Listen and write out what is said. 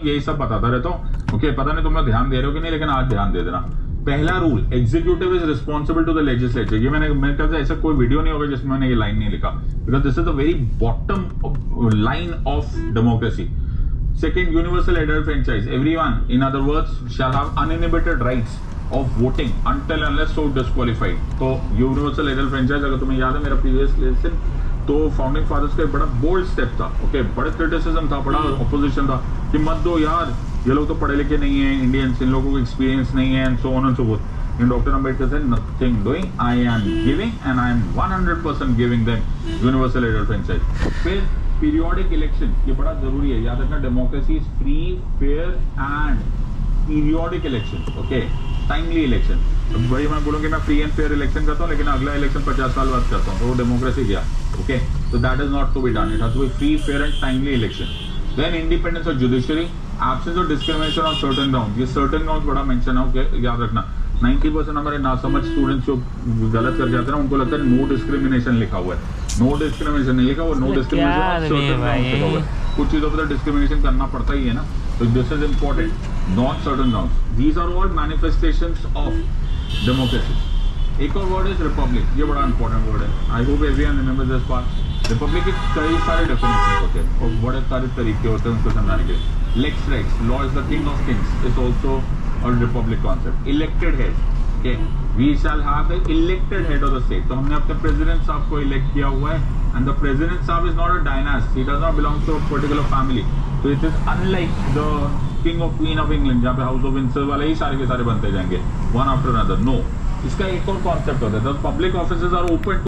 यही सब बताता रहता हूँ। ओके, पता नहीं तुम लोग ध्यान दे रहे हो कि नहीं, लेकिन आज ध्यान दे देना। पहला rule, executive is responsible to the legislature. ये मेरे ख्याल से ऐसा कोई वीडियो नहीं होगा जिसमें मैंने ये लाइन नहीं लिखा, because this is the very bottom line of democracy. Second, universal adult franchise. Everyone, in other words, shall have uninhibited rights of voting until unless so disqualified. तो universal adult franchise, अगर तुम्हें याद है मेरा previous lesson, तो founding fathers का एक बड़ा बोल्ड स्टेप था। ओके, बड़ा क्रिटिसिज्म था, बड़ा ऑपोजिशन था कि मत दो यार, ये लोग तो पढ़े लिखे नहीं है, इंडियंस, इन लोगों को एक्सपीरियंस नहीं है, and so on and so fourth. In doctor Ambedkar said nothing doing, I am giving and I am 100% giving them universal adult franchise. फिर पीरियोडिक इलेक्शन, ये बड़ा जरूरी है, याद रखना। Democracy is free, fair and periodic election. Okay, timely election. वही मैं बोलूँगी मैं फ्री एंड फेयर इलेक्शन करता हूँ, लेकिन अगला इलेक्शन 50 साल बाद करता हूँ, तो वो डेमोक्रेसी गया। Okay, so that is not to be done. It has to be free, fair and timely election. Then independence of judiciary, absence of discrimination on certain grounds. ये certain grounds बड़ा mention है, okay? याद रखना। 90% हमारे नासमझ students जो गलत कर जाते हैं ना, उनको लगता है नो डिस्क्रिमिनेशन लिखा हुआ है। नो डिस्क्रिमिनेशन नहीं लिखा हुआ, no discrimination on certain grounds लिखा हुआ है। कुछ चीजों पर डिस्क्रिमिनेशन करना पड़ता ही है ना, तो this is important. Not certain grounds, these are all manifestations of democracy. एक और वर्ड इज रिपब्लिक, ये बड़ा इंपॉर्टेंट वर्ड है। I hope everyone remembers this part. Republic के कई सारे डेफिनेशन होते हैं और बड़े सारे तरीके होते हैं उनको समझाने के। Lex rex, law is the king of kings, is also a republic concept. Elected head, okay, we shall have the elected head of the state. तो हमने अपने प्रेसिडेंट साहब को इलेक्ट किया हुआ है, एंड द प्रेसिडेंट साहब is not a dynast, he does not belong to a particular family. तो it is unlike the king of queen of England, जहाँ पे हाउस ऑफ विंडसर वाले ही सारे के सारे बनते जाएंगे वन आफ्टर अनदर। नो, इसका एक और कॉन्सेप्ट होता है, the public offices are open